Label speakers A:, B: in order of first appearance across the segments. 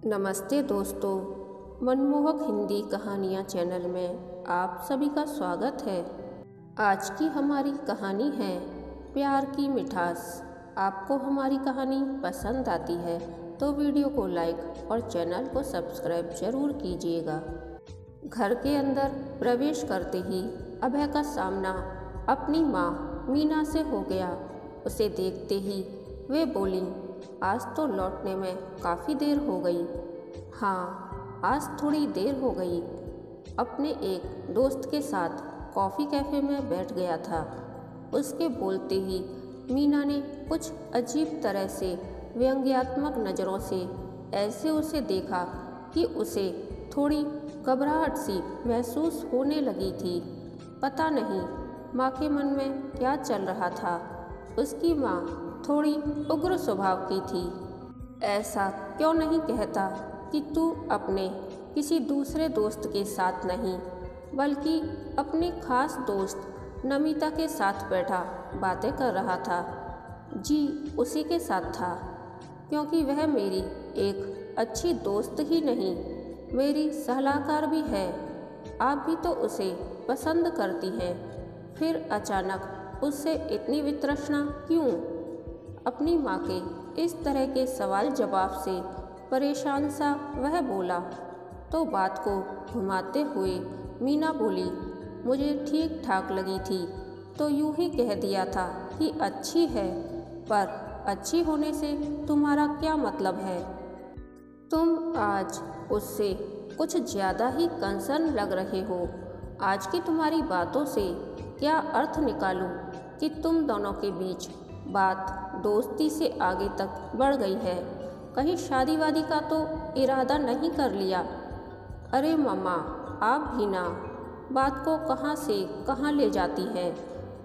A: नमस्ते दोस्तों, मनमोहक हिंदी कहानियाँ चैनल में आप सभी का स्वागत है। आज की हमारी कहानी है प्यार की मिठास। आपको हमारी कहानी पसंद आती है तो वीडियो को लाइक और चैनल को सब्सक्राइब जरूर कीजिएगा। घर के अंदर प्रवेश करते ही अभय का सामना अपनी माँ मीना से हो गया। उसे देखते ही वे बोली, आज तो लौटने में काफ़ी देर हो गई। हाँ, आज थोड़ी देर हो गई। अपने एक दोस्त के साथ कॉफ़ी कैफ़े में बैठ गया था। उसके बोलते ही मीना ने कुछ अजीब तरह से व्यंग्यात्मक नज़रों से ऐसे उसे देखा कि उसे थोड़ी घबराहट सी महसूस होने लगी थी। पता नहीं माँ के मन में क्या चल रहा था। उसकी माँ थोड़ी उग्र स्वभाव की थी। ऐसा क्यों नहीं कहता कि तू अपने किसी दूसरे दोस्त के साथ नहीं बल्कि अपने खास दोस्त नमिता के साथ बैठा बातें कर रहा था। जी, उसी के साथ था, क्योंकि वह मेरी एक अच्छी दोस्त ही नहीं, मेरी सलाहकार भी है। आप भी तो उसे पसंद करती हैं, फिर अचानक उससे इतनी वितृष्णा क्यों? अपनी माँ के इस तरह के सवाल जवाब से परेशान सा वह बोला तो बात को घुमाते हुए मीना बोली, मुझे ठीक ठाक लगी थी तो यूं ही कह दिया था कि अच्छी है, पर अच्छी होने से तुम्हारा क्या मतलब है? तुम आज उससे कुछ ज़्यादा ही कंसर्न लग रहे हो। आज की तुम्हारी बातों से क्या अर्थ निकालूं कि तुम दोनों के बीच बात दोस्ती से आगे तक बढ़ गई है? कहीं शादी वादी का तो इरादा नहीं कर लिया? अरे मम्मा, आप भी ना बात को कहाँ से कहाँ ले जाती हैं।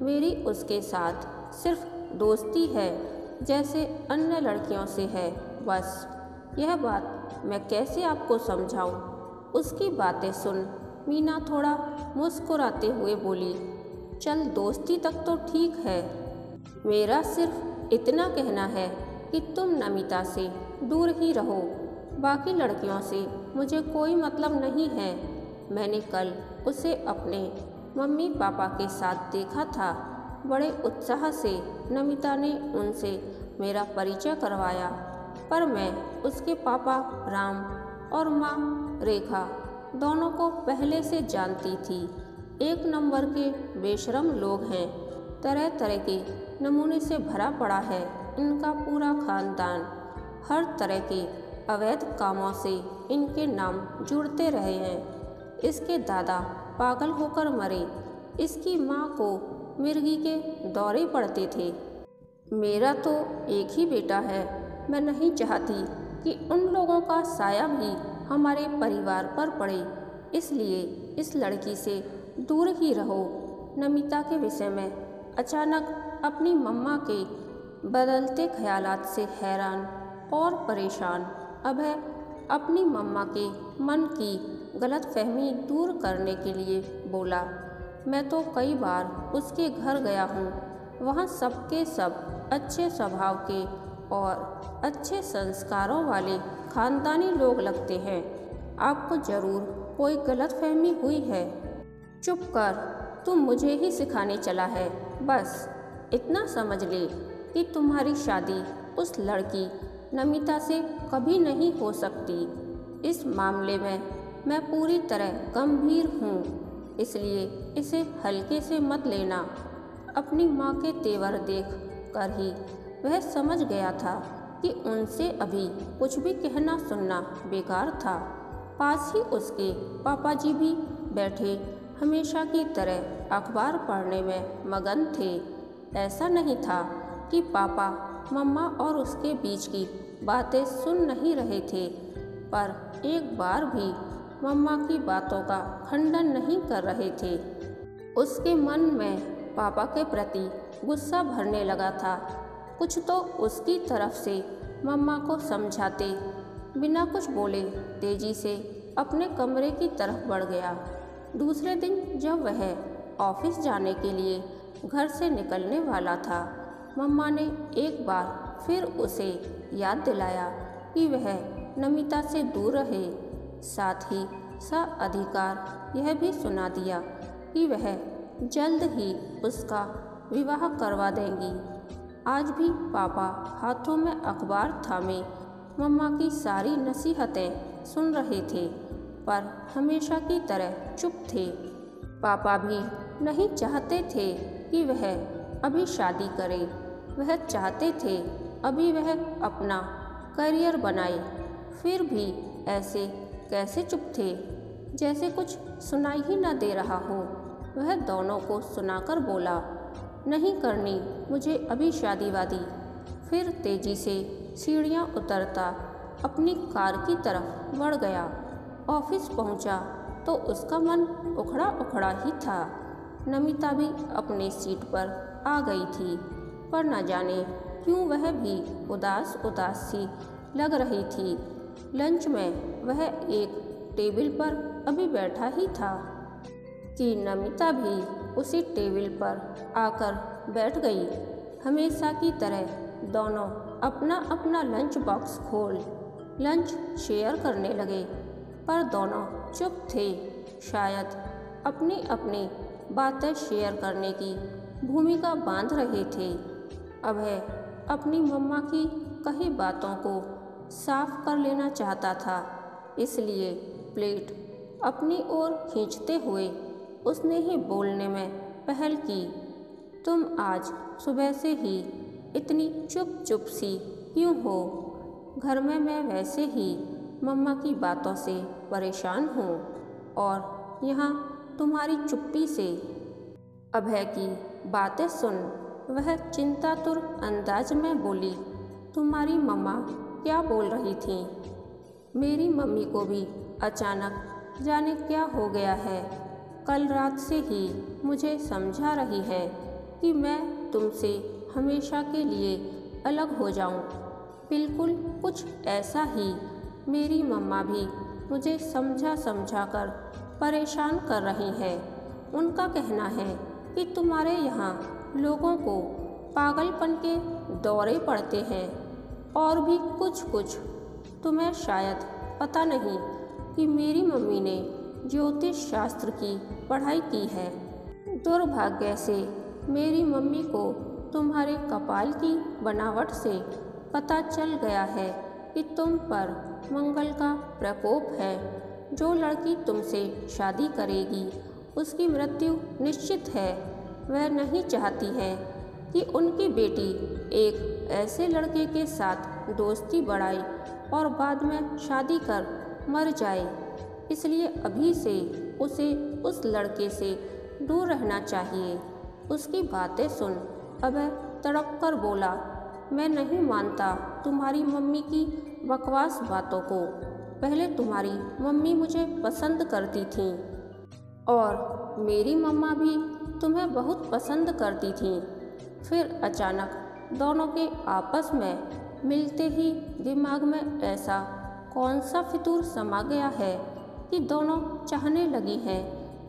A: मेरी उसके साथ सिर्फ दोस्ती है जैसे अन्य लड़कियों से है, बस। यह बात मैं कैसे आपको समझाऊं? उसकी बातें सुन मीना थोड़ा मुस्कुराते हुए बोली, चल दोस्ती तक तो ठीक है। मेरा सिर्फ इतना कहना है कि तुम नमिता से दूर ही रहो। बाकी लड़कियों से मुझे कोई मतलब नहीं है। मैंने कल उसे अपने मम्मी पापा के साथ देखा था। बड़े उत्साह से नमिता ने उनसे मेरा परिचय करवाया, पर मैं उसके पापा राम और माँ रेखा दोनों को पहले से जानती थी। एक नंबर के बेशरम लोग हैं। तरह तरह के नमूने से भरा पड़ा है इनका पूरा खानदान। हर तरह के अवैध कामों से इनके नाम जुड़ते रहे हैं। इसके दादा पागल होकर मरे, इसकी माँ को मिर्गी के दौरे पड़ते थे। मेरा तो एक ही बेटा है। मैं नहीं चाहती कि उन लोगों का साया भी हमारे परिवार पर पड़े, इसलिए इस लड़की से दूर ही रहो। नमिता के विषय में अचानक अपनी मम्मा के बदलते ख्यालात से हैरान और परेशान अभय अपनी मम्मा के मन की गलतफहमी दूर करने के लिए बोला, मैं तो कई बार उसके घर गया हूँ। वहाँ सबके सब अच्छे स्वभाव के और अच्छे संस्कारों वाले खानदानी लोग लगते हैं। आपको ज़रूर कोई गलतफहमी हुई है। चुप कर, तू मुझे ही सिखाने चला है। बस इतना समझ ले कि तुम्हारी शादी उस लड़की नमिता से कभी नहीं हो सकती। इस मामले में मैं पूरी तरह गंभीर हूँ, इसलिए इसे हल्के से मत लेना। अपनी माँ के तेवर देख कर ही वह समझ गया था कि उनसे अभी कुछ भी कहना सुनना बेकार था। पास ही उसके पापा जी भी बैठे हमेशा की तरह अखबार पढ़ने में मगन थे। ऐसा नहीं था कि पापा मम्मा और उसके बीच की बातें सुन नहीं रहे थे, पर एक बार भी मम्मा की बातों का खंडन नहीं कर रहे थे। उसके मन में पापा के प्रति गुस्सा भरने लगा था। कुछ तो उसकी तरफ से मम्मा को समझाते बिना कुछ बोले तेजी से अपने कमरे की तरफ बढ़ गया। दूसरे दिन जब वह ऑफिस जाने के लिए घर से निकलने वाला था, मम्मा ने एक बार फिर उसे याद दिलाया कि वह नमिता से दूर रहे। साथ ही साधिकार यह भी सुना दिया कि वह जल्द ही उसका विवाह करवा देंगी। आज भी पापा हाथों में अखबार थामे मम्मा की सारी नसीहतें सुन रहे थे, पर हमेशा की तरह चुप थे। पापा भी नहीं चाहते थे कि वह अभी शादी करे। वह चाहते थे अभी वह अपना करियर बनाए। फिर भी ऐसे कैसे चुप थे, जैसे कुछ सुनाई ही न दे रहा हो। वह दोनों को सुनाकर बोला, नहीं करनी मुझे अभी शादी वादी। फिर तेजी से सीढ़ियाँ उतरता अपनी कार की तरफ बढ़ गया। ऑफिस पहुँचा तो उसका मन उखड़ा उखड़ा ही था। नमिता भी अपने सीट पर आ गई थी, पर न जाने क्यों वह भी उदास उदास सी लग रही थी। लंच में वह एक टेबल पर अभी बैठा ही था कि नमिता भी उसी टेबल पर आकर बैठ गई। हमेशा की तरह दोनों अपना अपना लंच बॉक्स खोल लंच शेयर करने लगे, पर दोनों चुप थे। शायद अपनी अपनी बातें शेयर करने की भूमिका बांध रहे थे। अभय अपनी मम्मा की कही बातों को साफ कर लेना चाहता था, इसलिए प्लेट अपनी ओर खींचते हुए उसने ही बोलने में पहल की। तुम आज सुबह से ही इतनी चुप चुप सी क्यों हो? घर में मैं वैसे ही मम्मा की बातों से परेशान हूँ और यहाँ तुम्हारी चुप्पी से। अभय की बातें सुन वह चिंतातुर अंदाज में बोली, तुम्हारी मम्मा क्या बोल रही थी? मेरी मम्मी को भी अचानक जाने क्या हो गया है। कल रात से ही मुझे समझा रही है कि मैं तुमसे हमेशा के लिए अलग हो जाऊं। बिल्कुल कुछ ऐसा ही मेरी मम्मा भी मुझे समझा समझा कर परेशान कर रही है। उनका कहना है कि तुम्हारे यहाँ लोगों को पागलपन के दौरे पड़ते हैं और भी कुछ। तुम्हें शायद पता नहीं कि मेरी मम्मी ने ज्योतिष शास्त्र की पढ़ाई की है। दुर्भाग्य से मेरी मम्मी को तुम्हारे कपाल की बनावट से पता चल गया है कि तुम पर मंगल का प्रकोप है। जो लड़की तुमसे शादी करेगी उसकी मृत्यु निश्चित है। वह नहीं चाहती है कि उनकी बेटी एक ऐसे लड़के के साथ दोस्ती बढ़ाए और बाद में शादी कर मर जाए। इसलिए अभी से उसे उस लड़के से दूर रहना चाहिए। उसकी बातें सुन अभय तड़प कर बोला, मैं नहीं मानता तुम्हारी मम्मी की बकवास बातों को। पहले तुम्हारी मम्मी मुझे पसंद करती थी और मेरी मम्मा भी तुम्हें बहुत पसंद करती थी। फिर अचानक दोनों के आपस में मिलते ही दिमाग में ऐसा कौन सा फितूर समा गया है कि दोनों चाहने लगी हैं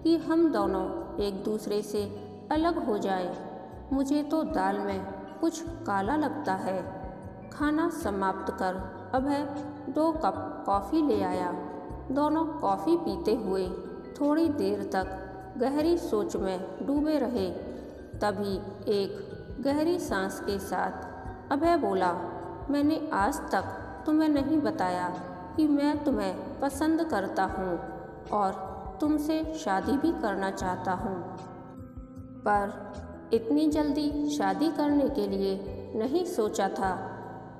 A: कि हम दोनों एक दूसरे से अलग हो जाएं। मुझे तो दाल में कुछ काला लगता है। खाना समाप्त कर अभय 2 कप कॉफ़ी ले आया। दोनों कॉफ़ी पीते हुए थोड़ी देर तक गहरी सोच में डूबे रहे। तभी एक गहरी सांस के साथ अभय बोला, मैंने आज तक तुम्हें नहीं बताया कि मैं तुम्हें पसंद करता हूँ और तुमसे शादी भी करना चाहता हूँ, पर इतनी जल्दी शादी करने के लिए नहीं सोचा था,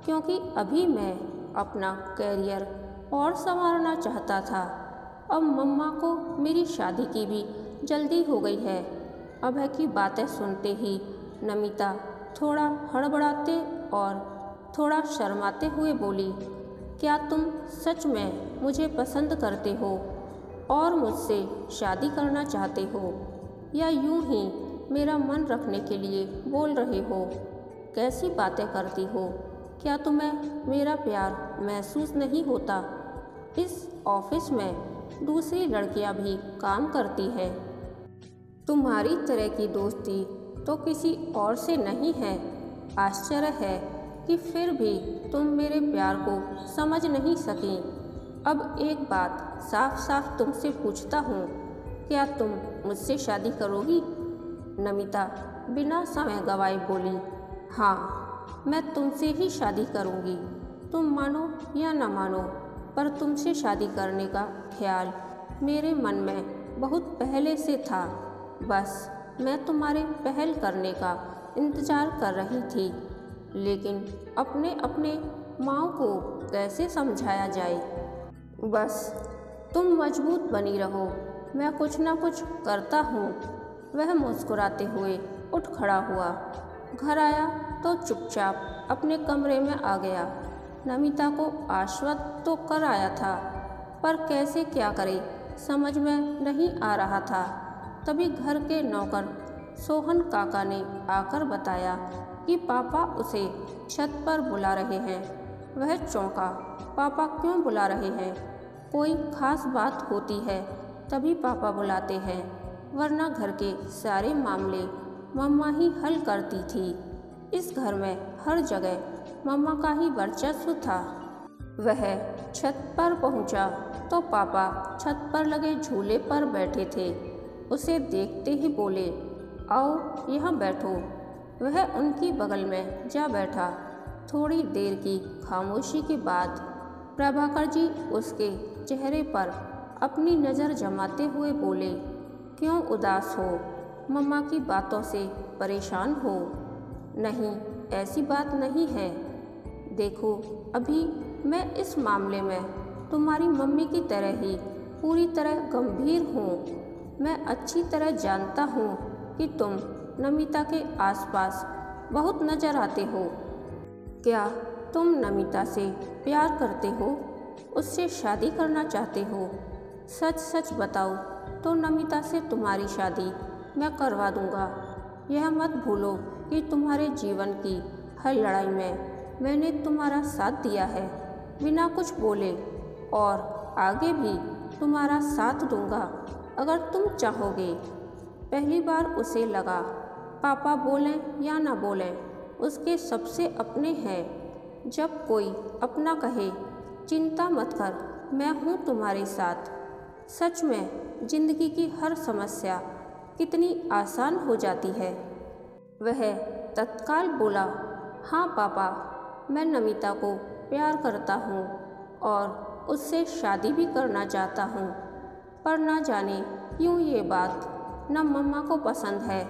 A: क्योंकि अभी मैं अपना करियर और संवारना चाहता था। अब मम्मा को मेरी शादी की भी जल्दी हो गई है। अभय की बातें सुनते ही नमिता थोड़ा हड़बड़ाते और थोड़ा शर्माते हुए बोली, क्या तुम सच में मुझे पसंद करते हो और मुझसे शादी करना चाहते हो, या यूं ही मेरा मन रखने के लिए बोल रहे हो? कैसी बातें करती हो? क्या तुम्हें मेरा प्यार महसूस नहीं होता? इस ऑफिस में दूसरी लड़कियां भी काम करती हैं। तुम्हारी तरह की दोस्ती तो किसी और से नहीं है। आश्चर्य है कि फिर भी तुम मेरे प्यार को समझ नहीं सकी। अब एक बात साफ साफ तुमसे पूछता हूँ, क्या तुम मुझसे शादी करोगी? नमिता बिना समय गवाए बोली, हाँ, मैं तुमसे ही शादी करूँगी। तुम मानो या न मानो, पर तुमसे शादी करने का ख्याल मेरे मन में बहुत पहले से था। बस मैं तुम्हारे पहल करने का इंतज़ार कर रही थी, लेकिन अपने अपने माँ को कैसे समझाया जाए। बस तुम मजबूत बनी रहो, मैं कुछ ना कुछ करता हूँ। वह मुस्कुराते हुए उठ खड़ा हुआ। घर आया तो चुपचाप अपने कमरे में आ गया। नमिता को आश्वस्त तो कर आया था, पर कैसे क्या करे समझ में नहीं आ रहा था। तभी घर के नौकर सोहन काका ने आकर बताया कि पापा उसे छत पर बुला रहे हैं। वह चौंका, पापा क्यों बुला रहे हैं? कोई खास बात होती है तभी पापा बुलाते हैं, वरना घर के सारे मामले मम्मा ही हल करती थी। इस घर में हर जगह मम्मा का ही वर्चस्व था। वह छत पर पहुंचा तो पापा छत पर लगे झूले पर बैठे थे। उसे देखते ही बोले, आओ यहाँ बैठो। वह उनकी बगल में जा बैठा। थोड़ी देर की खामोशी के बाद प्रभाकर जी उसके चेहरे पर अपनी नज़र जमाते हुए बोले, क्यों उदास हो? मम्मा की बातों से परेशान हो? नहीं, ऐसी बात नहीं है। देखो, अभी मैं इस मामले में तुम्हारी मम्मी की तरह ही पूरी तरह गंभीर हूँ। मैं अच्छी तरह जानता हूँ कि तुम नमिता के आसपास बहुत नज़र आते हो। क्या तुम नमिता से प्यार करते हो? उससे शादी करना चाहते हो? सच सच बताओ तो नमिता से तुम्हारी शादी मैं करवा दूंगा। यह मत भूलो कि तुम्हारे जीवन की हर लड़ाई में मैंने तुम्हारा साथ दिया है, बिना कुछ बोले, और आगे भी तुम्हारा साथ दूंगा अगर तुम चाहोगे। पहली बार उसे लगा, पापा बोलें या ना बोलें, उसके सबसे अपने हैं। जब कोई अपना कहे, चिंता मत कर, मैं हूँ तुम्हारे साथ। सच में जिंदगी की हर समस्या कितनी आसान हो जाती है। वह तत्काल बोला, हाँ पापा, मैं नमिता को प्यार करता हूँ और उससे शादी भी करना चाहता हूँ। पर ना जाने क्यों ये बात न मम्मा को पसंद है,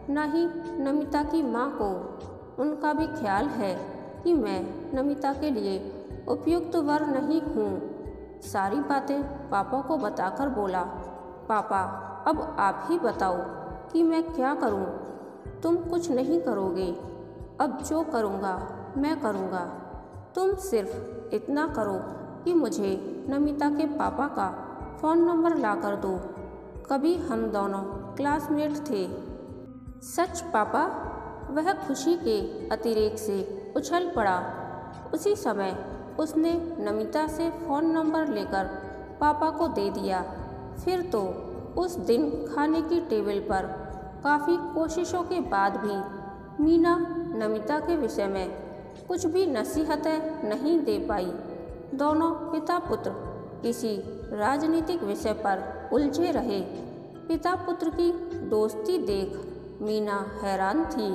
A: न ही नमिता की माँ को। उनका भी ख्याल है कि मैं नमिता के लिए उपयुक्त वर नहीं हूँ। सारी बातें पापा को बताकर बोला, पापा अब आप ही बताओ कि मैं क्या करूँ? तुम कुछ नहीं करोगे, अब जो करूँगा मैं करूँगा। तुम सिर्फ इतना करो कि मुझे नमिता के पापा का फ़ोन नंबर ला कर दो। कभी हम दोनों क्लासमेट थे। सच पापा? वह खुशी के अतिरेक से उछल पड़ा। उसी समय उसने नमिता से फ़ोन नंबर लेकर पापा को दे दिया। फिर तो उस दिन खाने की टेबल पर काफ़ी कोशिशों के बाद भी मीना नमिता के विषय में कुछ भी नसीहतें नहीं दे पाई। दोनों पिता पुत्र किसी राजनीतिक विषय पर उलझे रहे। पिता पुत्र की दोस्ती देख मीना हैरान थी।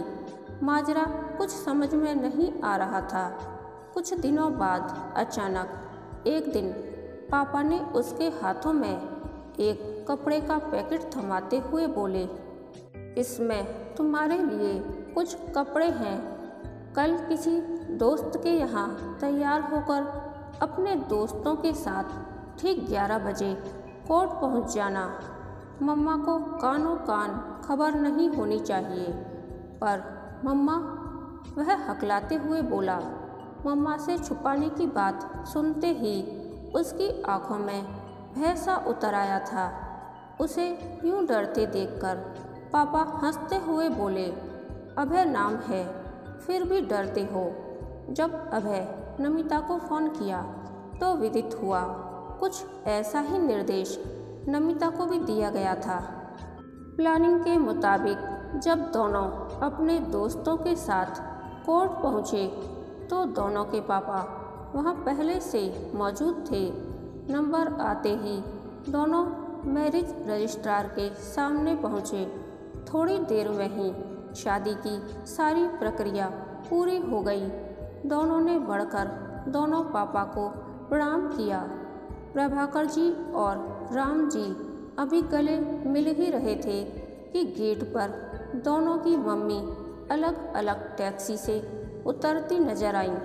A: माजरा कुछ समझ में नहीं आ रहा था। कुछ दिनों बाद अचानक एक दिन पापा ने उसके हाथों में एक कपड़े का पैकेट थमाते हुए बोले, इसमें तुम्हारे लिए कुछ कपड़े हैं। कल किसी दोस्त के यहाँ तैयार होकर अपने दोस्तों के साथ ठीक 11 बजे कोर्ट पहुँच जाना। मम्मा को कानों कान खबर नहीं होनी चाहिए। पर मम्मा, वह हकलाते हुए बोला। मम्मा से छुपाने की बात सुनते ही उसकी आंखों में भय सा उतर आया था। उसे यूं डरते देखकर पापा हंसते हुए बोले, अभय नाम है, फिर भी डरते हो। जब अभय नमिता को फ़ोन किया तो विदित हुआ कुछ ऐसा ही निर्देश नमिता को भी दिया गया था। प्लानिंग के मुताबिक जब दोनों अपने दोस्तों के साथ कोर्ट पहुँचे तो दोनों के पापा वहाँ पहले से मौजूद थे। नंबर आते ही दोनों मैरिज रजिस्ट्रार के सामने पहुँचे। थोड़ी देर में ही शादी की सारी प्रक्रिया पूरी हो गई। दोनों ने बढ़कर दोनों पापा को प्रणाम किया। प्रभाकर जी और राम जी अभी गले मिल ही रहे थे कि गेट पर दोनों की मम्मी अलग अलग टैक्सी से उतरती नजर आईं।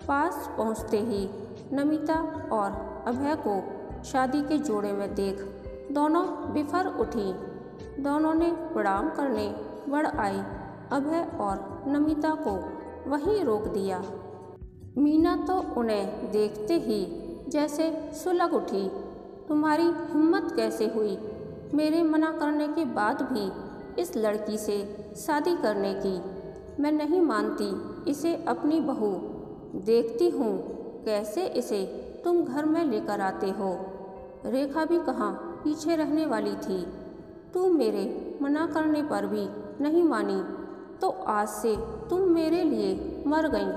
A: पास पहुंचते ही नमिता और अभय को शादी के जोड़े में देख दोनों बिफर उठी। दोनों ने प्रणाम करने बढ़ आई। अभय और नमिता को वहीं रोक दिया। मीना तो उन्हें देखते ही जैसे सुलग उठी। तुम्हारी हिम्मत कैसे हुई मेरे मना करने के बाद भी इस लड़की से शादी करने की? मैं नहीं मानती इसे अपनी बहू। देखती हूँ कैसे इसे तुम घर में लेकर आते हो। रेखा भी कहाँ पीछे रहने वाली थी। तू मेरे मना करने पर भी नहीं मानी तो आज से तुम मेरे लिए मर गई।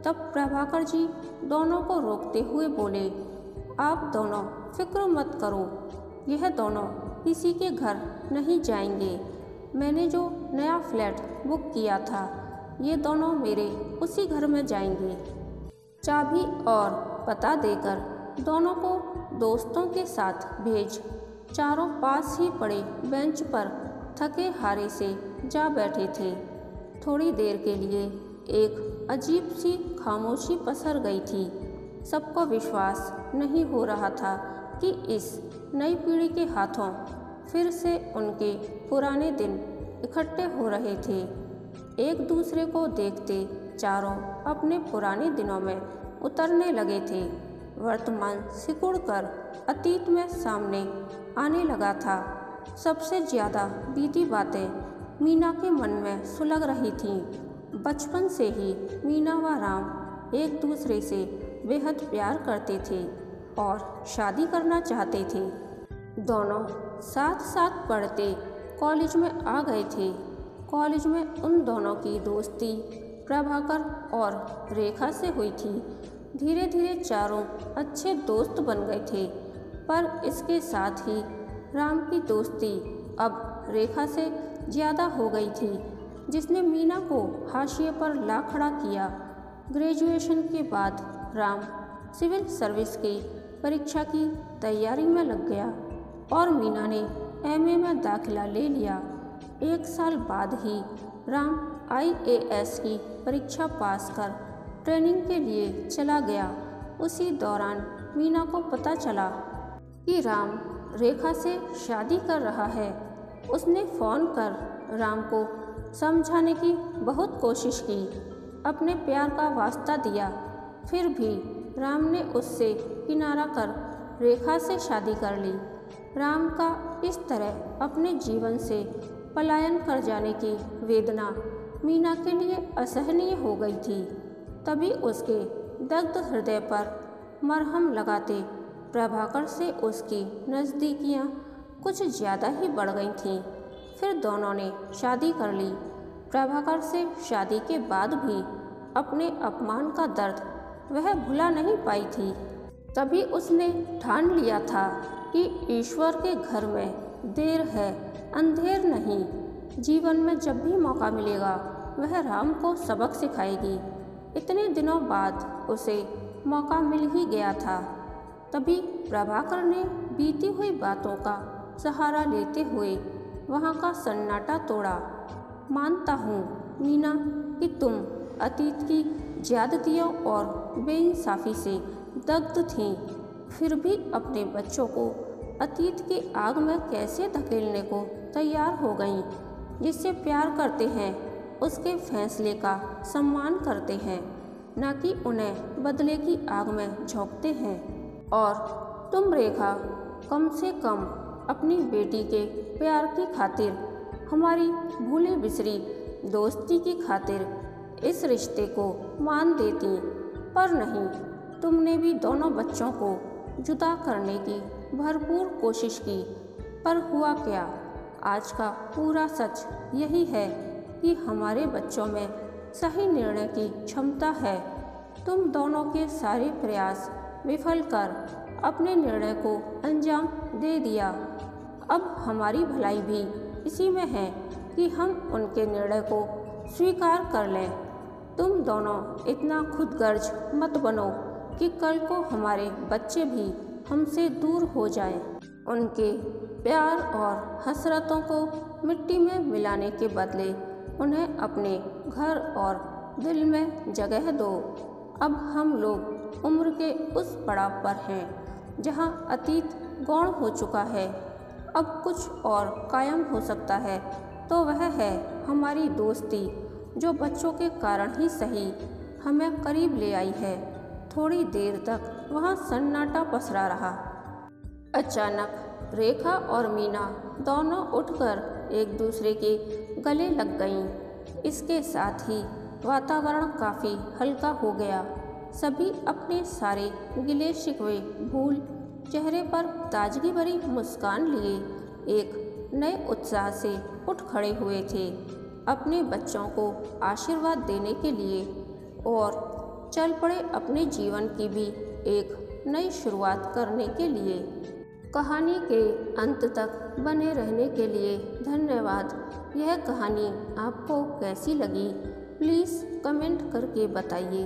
A: तब प्रभाकर जी दोनों को रोकते हुए बोले, आप दोनों फिक्र मत करो, यह दोनों किसी के घर नहीं जाएंगे। मैंने जो नया फ्लैट बुक किया था ये दोनों मेरे उसी घर में जाएंगे। चाबी और पता देकर दोनों को दोस्तों के साथ भेज चारों पास ही पड़े बेंच पर थके हारे से जा बैठे थे। थोड़ी देर के लिए एक अजीब सी खामोशी पसर गई थी। सबको विश्वास नहीं हो रहा था कि इस नई पीढ़ी के हाथों फिर से उनके पुराने दिन इकट्ठे हो रहे थे। एक दूसरे को देखते चारों अपने पुराने दिनों में उतरने लगे थे। वर्तमान सिकुड़कर अतीत में सामने आने लगा था। सबसे ज़्यादा बीती बातें मीना के मन में सुलग रही थीं। बचपन से ही मीना व राम एक दूसरे से बेहद प्यार करते थे और शादी करना चाहते थे। दोनों साथ साथ पढ़ते कॉलेज में आ गए थे। कॉलेज में उन दोनों की दोस्ती प्रभाकर और रेखा से हुई थी। धीरे धीरे चारों अच्छे दोस्त बन गए थे। पर इसके साथ ही राम की दोस्ती अब रेखा से ज़्यादा हो गई थी, जिसने मीना को हाशिए पर ला खड़ा किया। ग्रेजुएशन के बाद राम सिविल सर्विस की परीक्षा की तैयारी में लग गया और मीना ने एमए में दाखिला ले लिया। एक साल बाद ही राम आईएएस की परीक्षा पास कर ट्रेनिंग के लिए चला गया। उसी दौरान मीना को पता चला कि राम रेखा से शादी कर रहा है। उसने फ़ोन कर राम को समझाने की बहुत कोशिश की, अपने प्यार का वास्ता दिया। फिर भी राम ने उससे किनारा कर रेखा से शादी कर ली। राम का इस तरह अपने जीवन से पलायन कर जाने की वेदना मीना के लिए असहनीय हो गई थी। तभी उसके दग्ध हृदय पर मरहम लगाते प्रभाकर से उसकी नज़दीकियाँ कुछ ज़्यादा ही बढ़ गई थीं। फिर दोनों ने शादी कर ली। प्रभाकर से शादी के बाद भी अपने अपमान का दर्द वह भुला नहीं पाई थी। तभी उसने ठान लिया था कि ईश्वर के घर में देर है अंधेर नहीं। जीवन में जब भी मौका मिलेगा वह राम को सबक सिखाएगी। इतने दिनों बाद उसे मौका मिल ही गया था। तभी प्रभाकर ने बीती हुई बातों का सहारा लेते हुए वहाँ का सन्नाटा तोड़ा। मानता हूँ मीना कि तुम अतीत की ज्यादतियों और बेइंसाफ़ी से दग्ध थीं, फिर भी अपने बच्चों को अतीत की आग में कैसे धकेलने को तैयार हो गईं। जिससे प्यार करते हैं उसके फैसले का सम्मान करते हैं, न कि उन्हें बदले की आग में झोंकते हैं। और तुम रेखा, कम से कम अपनी बेटी के प्यार की खातिर, हमारी भूली बिसरी दोस्ती की खातिर इस रिश्ते को मान देती। पर नहीं, तुमने भी दोनों बच्चों को जुदा करने की भरपूर कोशिश की। पर हुआ क्या? आज का पूरा सच यही है कि हमारे बच्चों में सही निर्णय की क्षमता है। तुम दोनों के सारे प्रयास विफल कर अपने निर्णय को अंजाम दे दिया। अब हमारी भलाई भी इसी में है कि हम उनके निर्णय को स्वीकार कर लें। तुम दोनों इतना खुदगर्ज मत बनो कि कल को हमारे बच्चे भी हमसे दूर हो जाएं। उनके प्यार और हसरतों को मिट्टी में मिलाने के बदले उन्हें अपने घर और दिल में जगह दो। अब हम लोग उम्र के उस पड़ाव पर हैं जहां अतीत गौण हो चुका है। अब कुछ और कायम हो सकता है तो वह है हमारी दोस्ती, जो बच्चों के कारण ही सही हमें करीब ले आई है। थोड़ी देर तक वहाँ सन्नाटा पसरा रहा। अचानक रेखा और मीना दोनों उठकर एक दूसरे के गले लग गईं। इसके साथ ही वातावरण काफ़ी हल्का हो गया। सभी अपने सारे गिले शिकवे भूल चेहरे पर ताजगी भरी मुस्कान लिए एक नए उत्साह से उठ खड़े हुए थे, अपने बच्चों को आशीर्वाद देने के लिए और चल पड़े अपने जीवन की भी एक नई शुरुआत करने के लिए। कहानी के अंत तक बने रहने के लिए धन्यवाद। यह कहानी आपको कैसी लगी प्लीज़ कमेंट करके बताइए।